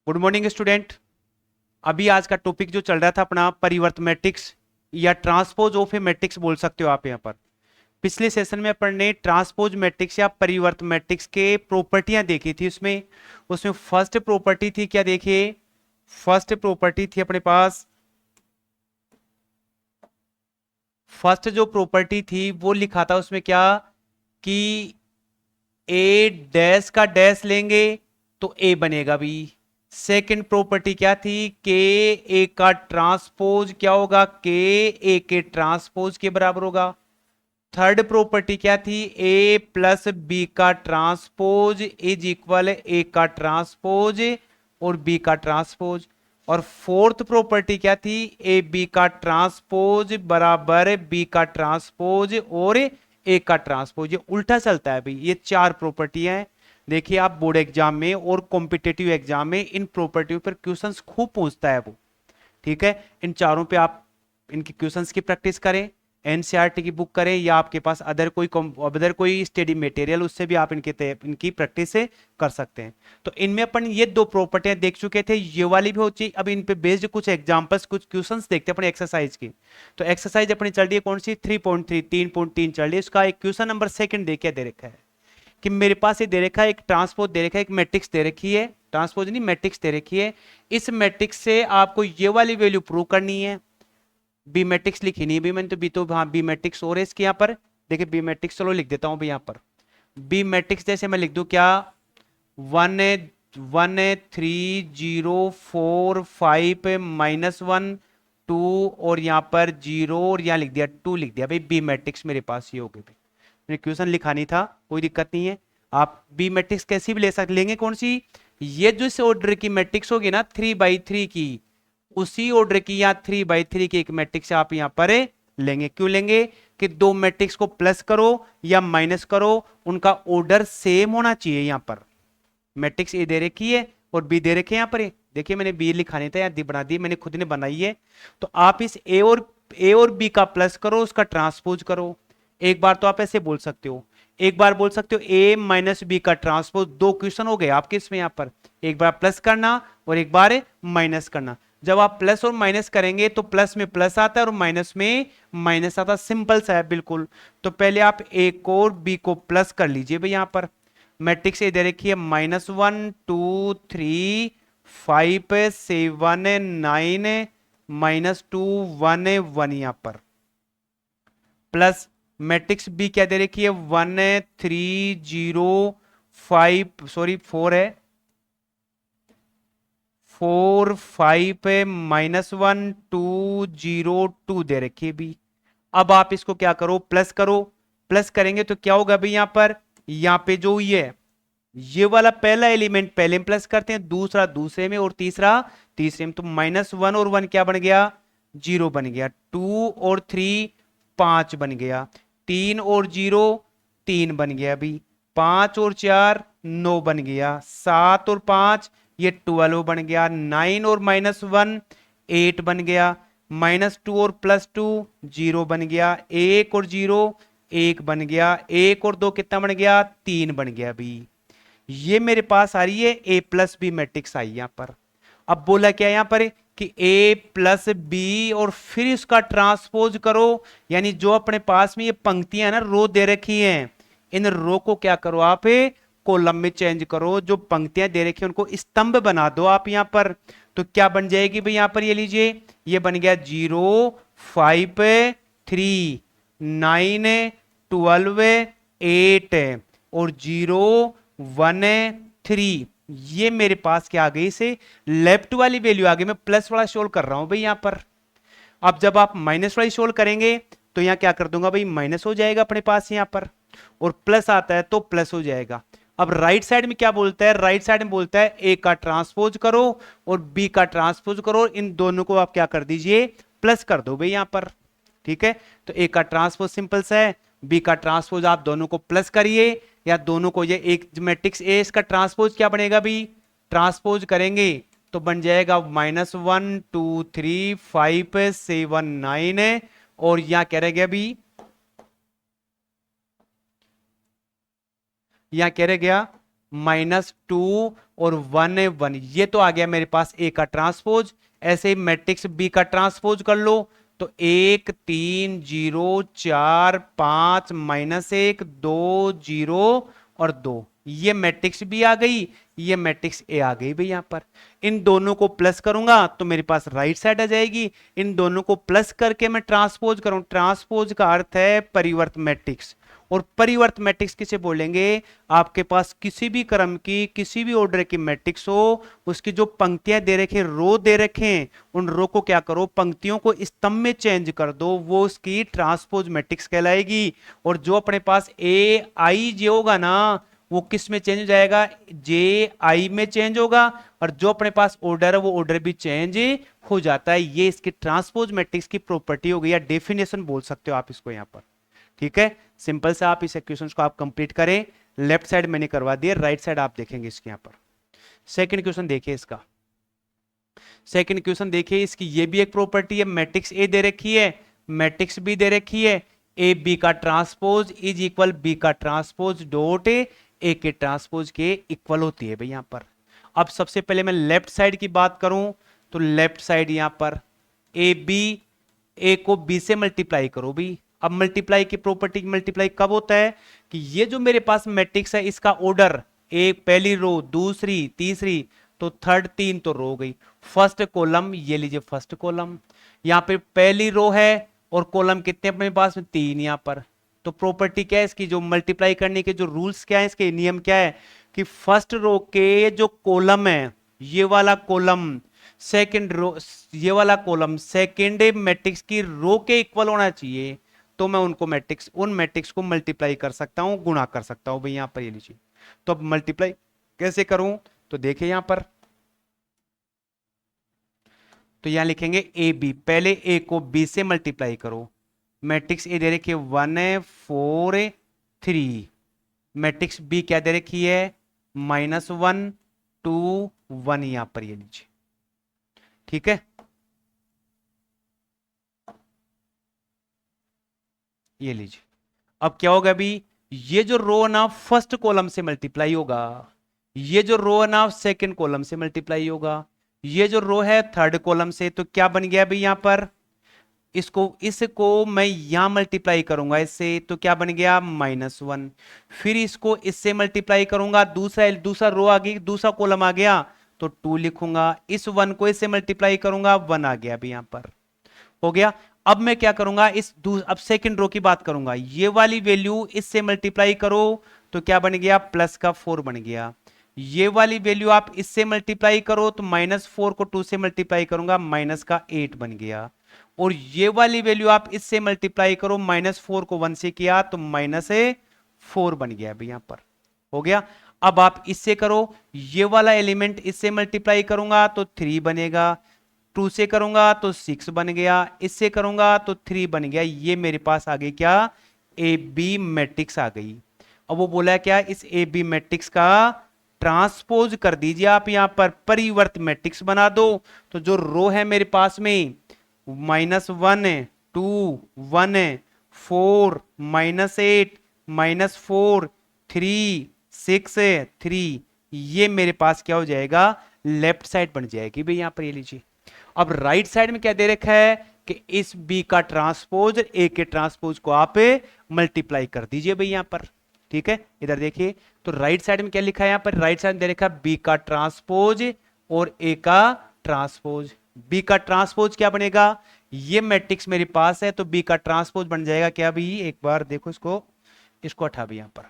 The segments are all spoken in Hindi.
Good morning student. अभी आज का टॉपिक जो चल रहा था अपना परिवर्त मैट्रिक्स या ट्रांसपोज ऑफ ए मैट्रिक्स बोल सकते हो आप यहाँ पर। पिछले सेशन में अपन ने ट्रांसपोज मैट्रिक्स या परिवर्त मैट्रिक्स के प्रॉपर्टियां देखी थी। उसमें उसमें फर्स्ट प्रॉपर्टी थी, क्या देखिए, फर्स्ट प्रॉपर्टी थी अपने पास, फर्स्ट जो प्रॉपर्टी थी वो लिखा था उसमें क्या कि ए डैश का डैश लेंगे तो ए बनेगा बी। सेकंड प्रॉपर्टी क्या थी, के ए का ट्रांसपोज क्या होगा, के ए के ट्रांसपोज के बराबर होगा। थर्ड प्रॉपर्टी क्या थी, ए प्लस बी का ट्रांसपोज इज इक्वल ए का ट्रांसपोज और बी का ट्रांसपोज। और फोर्थ प्रॉपर्टी क्या थी, ए बी का ट्रांसपोज बराबर बी का ट्रांसपोज और ए का ट्रांसपोज। ये उल्टा चलता है भाई, ये चार प्रॉपर्टी है। देखिए आप बोर्ड एग्जाम में और कॉम्पिटेटिव एग्जाम में इन प्रॉपर्टी पर क्वेश्चंस खूब पूछता है वो। ठीक है, इन चारों पे आप इनकी क्वेश्चंस की प्रैक्टिस करें, एनसीईआरटी की बुक करें या आपके पास अदर कोई स्टडी मटेरियल, उससे भी आप इनकी प्रैक्टिस से कर सकते हैं। तो इनमें अपन ये दो प्रॉपर्टियां देख चुके थे, ये वाली भी होती है। अब इन पे बेस्ड कुछ एग्जांपल्स, कुछ क्वेश्चंस देखते हैं अपने एक्सरसाइज की। तो एक्सरसाइज अपनी चल रही है कौन सी, 3.3 3.3 चल रही है। इसका एक क्वेश्चन नंबर सेकंड देखिए, दे रखा है कि मेरे पास ये दे रखा है एक ट्रांसपोज दे रखा है, एक मैट्रिक्स दे रखी है, ट्रांसपोज नहीं मैट्रिक्स दे रखी है। इस मैट्रिक्स से आपको ये वाली वैल्यू प्रूव करनी है। बी मैट्रिक्स लिखी नहीं भी मैंने, तो हाँ बी मैट्रिक्स और है इसके यहाँ पर। देखिए बी मैट्रिक्स, चलो लिख देता हूँ भी यहाँ पर। बी मैट्रिक्स जैसे मैं लिख दूं क्या, 1 1 3 0 4 5 -1 2 और यहाँ पर 0 और यहाँ लिख दिया 2 लिख दिया भाई। बी मैट्रिक्स मेरे पास ये हो गई भाई। मैंने क्वेश्चन लिखा नहीं था, कोई दिक्कत नहीं है। आप बी मैट्रिक्स कैसी भी ले सकते, लेंगे कौन सी, ये जो इस ऑर्डर की मैट्रिक्स होगी ना 3/3 की, उसी ऑर्डर की या 3/3 की एक मैट्रिक्स आप यहां पर लेंगे। क्यों लेंगे कि दो मैट्रिक्स को प्लस करो या माइनस करो, उनका ऑर्डर सेम होना चाहिए। यहां पर मैट्रिक्स ए दे रखी है और बी दे रखे यहां पर। देखिए मैंने बी लिखा नहीं था, या दी बना दी, मैंने खुद ने बनाई है। तो आप इस ए और बी का प्लस करो, उसका ट्रांसपोज करो। एक बार तो आप ऐसे बोल सकते हो, एक बार बोल सकते हो ए माइनस बी का ट्रांसपोज। दो क्वेश्चन हो गए आपके इसमें, यहां पर एक बार प्लस करना और एक बार माइनस करना। जब आप प्लस और माइनस करेंगे तो प्लस में प्लस आता है और माइनस में माइनस आता है, सिंपल सा है बिल्कुल। तो पहले आप ए को और बी को प्लस कर लीजिए भाई। यहां पर मैट्रिक्स ए दे रखी है -1 2 3 5 7 9 -2 1 1 यहां पर, प्लस मैट्रिक्स बी क्या दे रखी है 1 3 0 5 सॉरी 4 है, 4 5 -1 2 0 2 दे रखी है बी। अब आप इसको क्या करो, प्लस करो। प्लस करेंगे तो क्या होगा भाई, यहां पर यहां पे जो ये वाला पहला एलिमेंट पहले में प्लस करते हैं, दूसरा दूसरे में और तीसरा तीसरे में। तो -1 और 1 क्या बन गया, 0 बन गया। 2 और 3 5 बन गया। 3 और 0 3 बन गया अभी। 5 और 4 9 बन गया। 7 और 5 ये 12 बन गया। 9 और -1 8 बन गया। -2 और +2 0 बन गया। 1 और 0 1 बन गया। 1 और 2 कितना बन गया, 3 बन गया अभी। ये मेरे पास आ रही है ए प्लस बी मैट्रिक्स आई यहां पर। अब बोला क्या यहां पर कि ए प्लस बी और फिर इसका ट्रांसपोज करो, यानी जो अपने पास में ये पंक्तियां ना रो दे रखी हैं, इन रो को क्या करो आप कॉलम में चेंज करो। जो पंक्तियां दे रखी हैं उनको स्तंभ बना दो आप यहां पर। तो क्या बन जाएगी भाई यहां पर, ये लीजिए, ये बन गया 0 5 3 9 12 8 और 0 1 3। ये मेरे पास क्या आ गई, से लेफ्ट वाली वैल्यू आ गई। मैं प्लस वाला सोल्व कर रहा हूं भाई यहां पर। अब जब आप माइनस वाली सोल्व करेंगे तो यहां क्या कर दूंगा भाई, माइनस हो जाएगा अपने पास यहां पर, और प्लस आता है तो प्लस हो जाएगा। अब राइट साइड में क्या बोलता है, राइट साइड में बोलता है ए का ट्रांसपोज करो और बी का ट्रांसपोज करो, इन दोनों को आप क्या कर दीजिए, प्लस कर दो भाई यहां पर। ठीक है, तो ए का ट्रांसपोज सिंपल सा है, बी का ट्रांसपोज आप दोनों को प्लस करिए, या दोनों को, ये एक मैट्रिक्स ए, इसका ट्रांसपोज क्या बनेगा भी, ट्रांसपोज करेंगे तो बन जाएगा -1 2 3 5 7 9 और यहां कह रहे गया भी, यहां कह रहे गया -2 और 1 है 1, ये तो आ गया मेरे पास ए का ट्रांसपोज। ऐसे ही मैट्रिक्स बी का ट्रांसपोज कर लो, तो 1 3 0 4 5 -1 2 0 और 2, ये मैट्रिक्स बी आ गई, ये मैट्रिक्स ए आ गई भाई। यहां पर इन दोनों को प्लस करूंगा तो मेरे पास राइट साइड आ जाएगी। इन दोनों को प्लस करके मैं ट्रांसपोज करूं, ट्रांसपोज का अर्थ है परिवर्त मैट्रिक्स। और परिवर्त मैट्रिक्स किसे बोलेंगे? आपके पास किसी भी क्रम की किसी भी ऑर्डर की मैट्रिक्स हो, उसकी जो पंक्तियां दे रखे, रो दे रखे हैं, उन रो को क्या करो, पंक्तियों को स्तंभ में चेंज कर दो, वो उसकी ट्रांसपोज मैट्रिक्स कहलाएगी। और जो अपने पास ए आई जे होगा ना, वो किस में चेंज हो जाएगा? जे आई में चेंज होगा। और जो अपने पास ऑर्डर है वो ऑर्डर भी चेंज हो जाता है। ये इसकी ट्रांसपोज मैट्रिक्स की प्रॉपर्टी हो गई, या डेफिनेशन बोल सकते हो आप इसको यहां पर। ठीक है, सिंपल से आप इस इक्वेशन को आप कंप्लीट करें। लेफ्ट साइड मैंने करवा दिया, राइट साइड आप देखेंगे इसके यहां पर। सेकंड क्वेश्चन देखिए इसका। सेकंड क्वेश्चन देखिए इसकी, ये भी एक प्रॉपर्टी है। मैट्रिक्स ए दे रखी है, मैट्रिक्स बी दे रखी है। ए बी का ट्रांसपोज इज इक्वल बी का ट्रांसपोज डॉट ए के ट्रांसपोज के इक्वल होती है भाई यहां पर। अब सबसे पहले मैं लेफ्ट साइड की बात करूं, तो लेफ्ट साइड यहां पर ए बी, ए को बी से मल्टीप्लाई करो भी। अब मल्टीप्लाई की प्रॉपर्टी, मल्टीप्लाई कब होता है कि ये जो मेरे पास मैट्रिक्स है इसका ऑर्डर, एक पहली रो, दूसरी, तीसरी, तो थर्ड, तीन तो रो गई। फर्स्ट कॉलम, ये लीजिए फर्स्ट कॉलम, यहां पे पहली रो है और कॉलम कितने अपने पास में? 3 यहां पर। तो प्रॉपर्टी क्या है इसकी, जो मल्टीप्लाई करने के जो रूल्स क्या है, इसके नियम क्या है कि फर्स्ट रो के जो कॉलम है, ये वाला कॉलम सेकंड रो, ये वाला कॉलम सेकंड मैट्रिक्स की रो के इक्वल होना चाहिए। तो मैं उनको मैट्रिक्स, उन मैट्रिक्स को मल्टीप्लाई कर सकता हूं, गुणा कर सकता हूं भाई यहां पर। ये लीजिए, तो अब मल्टीप्लाई कैसे करूं, तो देखिए यहां पर, तो यहां लिखेंगे ए बी, पहले ए को बी से मल्टीप्लाई करो। मैट्रिक्स ए दे रखी है 1 है 4 है 3, मैट्रिक्स बी क्या दे रखी है? -1 2 1, यहां पर ये लीजिए। ठीक है, ये लीजिए। अब क्या होगा अभी, ये जो रो ना फर्स्ट कॉलम से मल्टीप्लाई होगा, ये जो रो है ना सेकंड कॉलम से मल्टीप्लाई होगा, ये जो रो है थर्ड कॉलम से। तो क्या बन गया अभी यहां पर, इसको मैं यहां मल्टीप्लाई करूंगा इससे, तो क्या बन गया? -1। फिर इसको इससे मल्टीप्लाई करूंगा, दूसरा दूसरा रो आ गई, दूसरा कॉलम आ गया, तो 2 लिखूंगा। इस 1 को इससे मल्टीप्लाई करूंगा, 1 आ गया अभी यहां पर, हो गया। अब मैं क्या करूंगा, अब सेकंड रो की बात करूंगा, ये वाली वैल्यू इससे मल्टीप्लाई करो, तो क्या बन गया? प्लस का 4 बन गया। ये वाली वैल्यू आप इससे मल्टीप्लाई करो, तो -4 को 2 से मल्टीप्लाई करूंगा, माइनस का 8 बन गया। और ये वाली वैल्यू आप इससे मल्टीप्लाई करो, -4 को 1 से किया तो -4 बन गया अभी यहां पर, हो गया। अब आप इससे करो, ये वाला एलिमेंट इससे मल्टीप्लाई करूंगा तो 3 बनेगा, 2 से करूंगा तो 6 बन गया, इससे करूंगा तो 3 बन गया। ये मेरे पास आ गई क्या? ए बी मैट्रिक्स आ गई। अब वो बोला क्या, इस ए बी मैट्रिक्स का ट्रांसपोज कर दीजिए आप यहां पर, परिवर्त मैट्रिक्स बना दो। तो जो रो है मेरे पास में -1 है 2 1 है 4 -8 -4 3 6 है 3, ये मेरे पास क्या हो जाएगा? लेफ्ट साइड बन जाएगी भाई यहां पर, ये लीजिए। अब राइट साइड में क्या दे रखा है कि इस बी का ट्रांसपोज ए के ट्रांसपोज को आप मल्टीप्लाई कर दीजिए भाई यहां पर। ठीक है, इधर देखिए, तो राइट साइड में क्या लिखा है यहां पर? राइट साइड में दे रखा है बी का ट्रांसपोज और ए का ट्रांसपोज। बी का ट्रांसपोज क्या बनेगा? ये मैट्रिक्स मेरे पास है, तो बी का ट्रांसपोज बन जाएगा क्या भी? एक बार देखो इसको, इसको हटा भी यहां पर।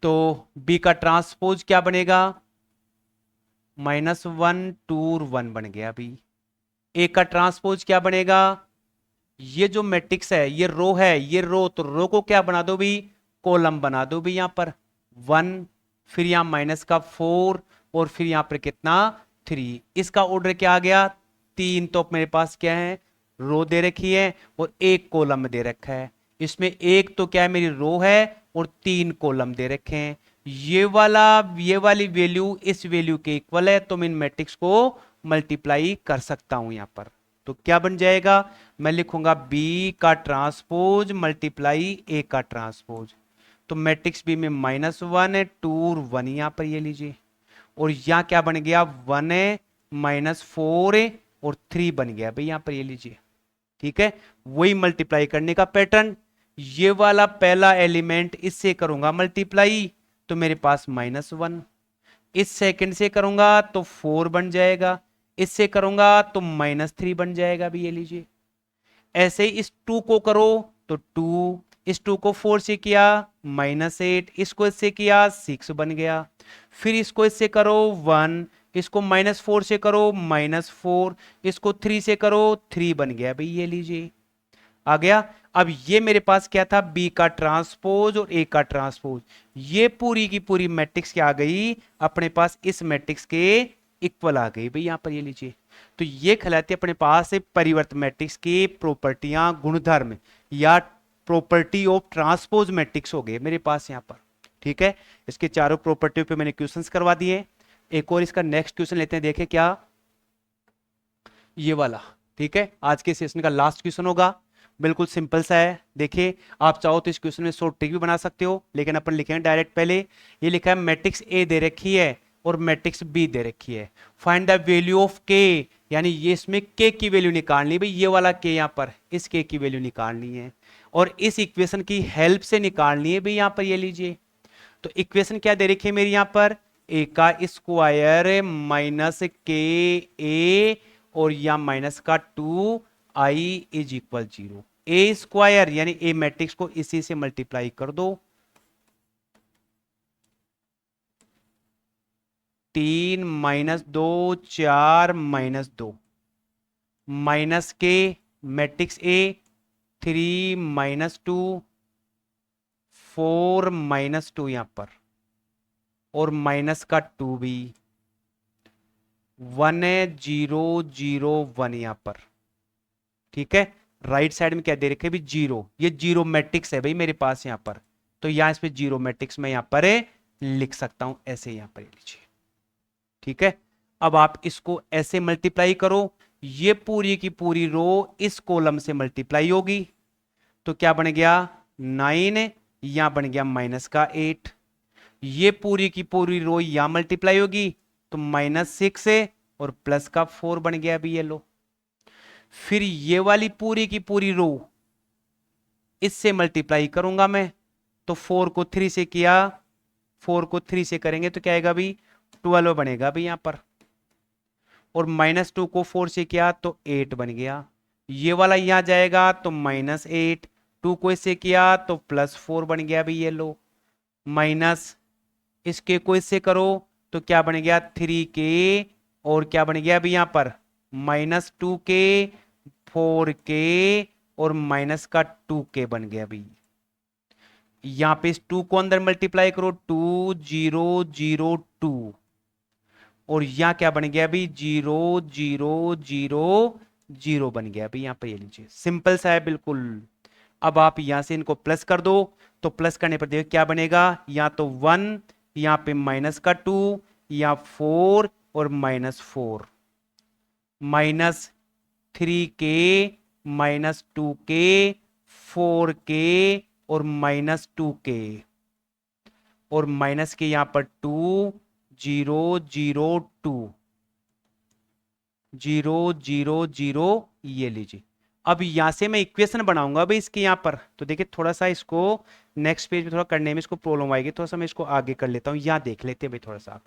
तो बी का ट्रांसपोज क्या बनेगा? -1 2 1 बन गया अभी। ए का ट्रांसपोज क्या बनेगा? ये जो मैट्रिक्स है, ये रो है, ये रो, तो रो को क्या बना दो भी? कॉलम बना दो भी यहां पर 1, फिर यहां -4 और फिर यहां पर कितना? 3। इसका ऑर्डर क्या आ गया? 3। तो मेरे पास क्या है? रो दे रखी है और एक कॉलम दे रखा है। इसमें एक तो क्या है, मेरी रो है, और 3 कॉलम दे रखे हैं। ये वाली वैल्यू इस वैल्यू के इक्वल है, तो मैं इन मैट्रिक्स को मल्टीप्लाई कर सकता हूं यहां पर। तो क्या बन जाएगा? मैं लिखूंगा बी का ट्रांसपोज मल्टीप्लाई ए का ट्रांसपोज। तो मैट्रिक्स बी में -1 है, 2 और 1 यहाँ पर ये लीजिए, और यहाँ क्या बन गया 1 है, -4 है और 3 बन गया भाई यहाँ पर ये लीजिए। ठीक है, वही मल्टीप्लाई करने का पैटर्न, ये वाला पहला एलिमेंट इससे करूंगा मल्टीप्लाई तो मेरे पास -1, इस सेकंड से करूंगा तो 4 बन जाएगा, इससे करूंगा तो -3 बन जाएगा भी ये लीजिए। ऐसे ही इस 2 को करो तो 2, इस 2 को 4 से किया -8, इसको इससे किया 6 बन गया, फिर इसको इससे करो 1, इसको -4 से करो -4, इसको 3 से करो 3 बन गया भाई ये लीजिए, आ गया। अब ये मेरे पास क्या था, बी का ट्रांसपोज और ए का ट्रांसपोज, ये पूरी की पूरी मैट्रिक्स क्या आ गई अपने पास, इस मैट्रिक्स के इक्वल आ गई भाई यहां पर ये लीजिए। तो ये कहलाती है अपने पास परिवर्त मैट्रिक्स की प्रॉपर्टियां, गुणधर्म या प्रॉपर्टी ऑफ ट्रांसपोज मैट्रिक्स हो गए मेरे पास यहां पर। ठीक है, इसके चारों प्रॉपर्टियों पे मैंने क्वेश्चंस करवा दिए। एक और इसका नेक्स्ट क्वेश्चन लेते हैं, देखें क्या, ये वाला। ठीक है, आज के सेशन का लास्ट क्वेश्चन होगा, बिल्कुल सिंपल सा है। देखिए, आप चाहो तो इस क्वेश्चन में शॉर्ट ट्रिक भी बना सकते हो, लेकिन अपन लिखेंगे डायरेक्ट। पहले ये लिखा है मैट्रिक्स ए दे रखी है और मैट्रिक्स बी दे रखी है, फाइंड द वैल्यू ऑफ के, यानी ये इसमें के की वैल्यू निकालनी है भाई, ये वाला के यहाँ पर, इस के की वैल्यू निकालनी है और इस इक्वेशन की हेल्प से निकालनी है भाई यहाँ पर ये लीजिए। तो इक्वेशन क्या दे रखी है मेरी यहाँ पर, ए का स्क्वायर माइनस के ए और या माइनस का 2i is equal 0। A square यानी ए मैट्रिक्स को इसी से मल्टीप्लाई कर दो, 3 -2 4 -2 माइनस के मैट्रिक्स ए 3 -2 4 -2 यहां पर और माइनस का 2 भी 1 0 0 1 यहां पर। ठीक है, राइट साइड में क्या दे रखे भी 0, ये 0 मैट्रिक्स है भाई मेरे पास यहां पर, तो यहां इस पे 0 मैट्रिक्स में यहां पर लिख सकता हूं ऐसे यहां पर लीजिए। ठीक है, अब आप इसको ऐसे मल्टीप्लाई करो, ये पूरी की पूरी रो इस कॉलम से मल्टीप्लाई होगी तो क्या बन गया 9, यहां बन गया माइनस का 8, ये पूरी की पूरी रो यहां मल्टीप्लाई होगी तो -6 है और प्लस का 4 बन गया अभी ये लो। फिर ये वाली पूरी की पूरी रो इससे मल्टीप्लाई करूंगा मैं तो 4 को 3 से किया, 4 को 3 से करेंगे तो क्या आएगा अभी 12 बनेगा अभी यहां पर, और -2 को 4 से किया तो 8 बन गया, ये वाला यहां जाएगा तो -8, 2 को इससे किया तो +4 बन गया अभी ये लो, माइनस इसके को इससे करो तो क्या बन गया 3k और क्या बन गया अभी यहां पर -2k 4k और माइनस का 2k बन गया अभी। यहां पे इस 2 को अंदर मल्टीप्लाई करो 2 0 0 2 और यहां क्या बन गया अभी 0 0 0 0 बन गया अभी यहां पर ये लीजिए, सिंपल सा है बिल्कुल। अब आप यहां से इनको प्लस कर दो तो प्लस करने पर देखो क्या बनेगा, या तो 1, यहां पे माइनस का 2 या 4 और -4, -3k -2k 4k और -2k और माइनस के यहां पर 2 0 0 2 0 0 0 ये लीजिए। अब यहां से मैं इक्वेशन बनाऊंगा भाई इसके यहां पर, तो देखिए थोड़ा सा इसको नेक्स्ट पेज में थोड़ा करने में इसको प्रॉब्लम आएगी, थोड़ा सा मैं इसको आगे कर लेता हूं, यहां देख लेते हैं भाई थोड़ा सा।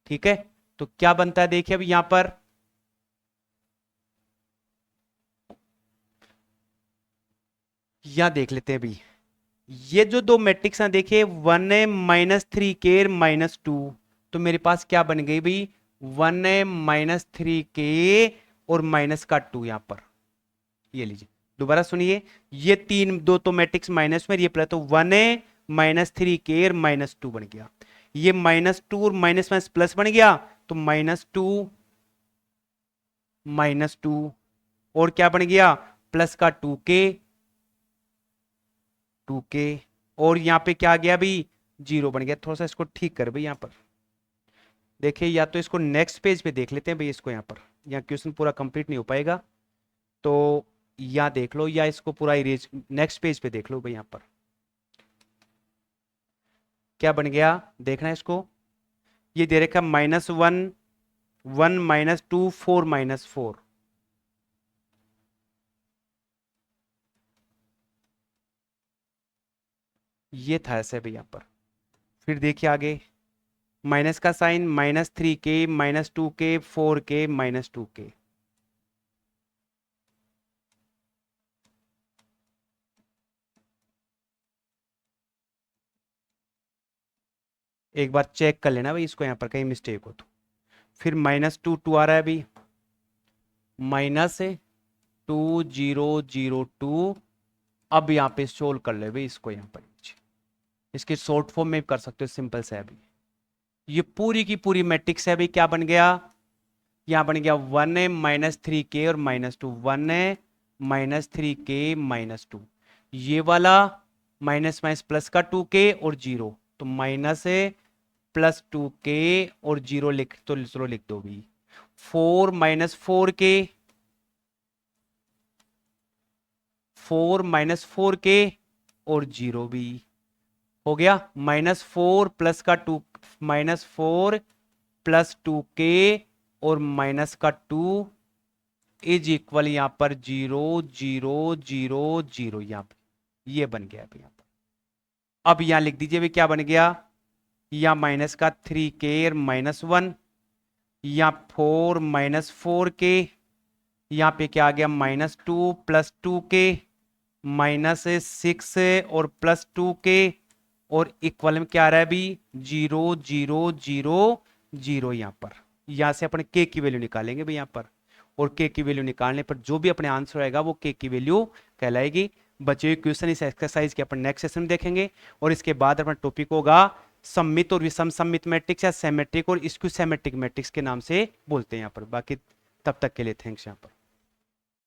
ठीक है, तो क्या बनता है देखिए अब यहां पर, यहां देख लेते हैं भाई, ये जो दो मैट्रिक्स हैं देखिए 1 -3k -2, तो मेरे पास क्या बन गई भाई 1 -3k और माइनस का 2 यहां पर ये लीजिए। दोबारा सुनिए, ये तीन दो तो मैट्रिक्स माइनस में, ये प्लस, तो 1 -3k और -2 बन गया, ये -2 और माइनस माइनस प्लस बन गया तो -2 -2 और क्या बन गया प्लस का 2k 2k और यहां पे क्या आ गया अभी 0 बन गया। थोड़ा सा इसको ठीक कर भाई यहां पर देखिए, या तो इसको नेक्स्ट पेज पे देख लेते हैं भाई इसको, यहां पर यहाँ क्वेश्चन पूरा कंप्लीट नहीं हो पाएगा, तो या देख लो या इसको पूरा इरेज नेक्स्ट पेज पे देख लो भाई यहां पर। क्या बन गया देखना इसको, ये दे रखा -1 1 -2 4 -4, ये था ऐसे भी यहां पर। फिर देखिए आगे, माइनस का sign, -3k -2k 4k -2k, एक बार चेक कर लेना भाई इसको, यहां पर कहीं मिस्टेक हो तो। फिर -2 आ रहा है अभी, -2002। अब यहाँ पे सोल्व कर ले भाई इसको, यहाँ पर इसके शॉर्ट फॉर्म में भी कर सकते हो, सिंपल से है अभी। ये पूरी की पूरी मैट्रिक्स है भाई, क्या बन गया, यहाँ बन गया 1 -3k और -2, 1 -3k -2, ये वाला माइनस माइनस प्लस का 2k और 0, तो माइनस +2k और 0 लिख तो चलो लिख दो भी, 4 -4k, 4 -4k और 0 भी हो गया, -4 प्लस का 2, -4 +2k और माइनस का 2 इज इक्वल यहां पर 0 0 0 0, यहां पर ये बन गया अभी यहां पर। अब यहां लिख दीजिए भी क्या बन गया, या माइनस का 3k और -1, या 4 -4k, यहाँ पे क्या आ गया -2 +2k -6 और +2k और इक्वल में क्या आ रहा है अभी 0 0 0 0, यहाँ पर। यहाँ से अपन k की वैल्यू निकालेंगे भाई यहाँ पर, और k की वैल्यू निकालने पर जो भी अपने आंसर आएगा वो k की वैल्यू कहलाएगी। बचे हुए क्वेश्चन इस एक्सरसाइज के अपन नेक्स्ट सेशन में देखेंगे, और इसके बाद अपना टॉपिक होगा सममित और विषम सममित मैट्रिक्स, या सिमेट्रिक और स्क्यू सिमेट्रिक मैट्रिक्स के नाम से बोलते हैं यहाँ पर। बाकी तब तक के लिए थैंक्स यहाँ पर।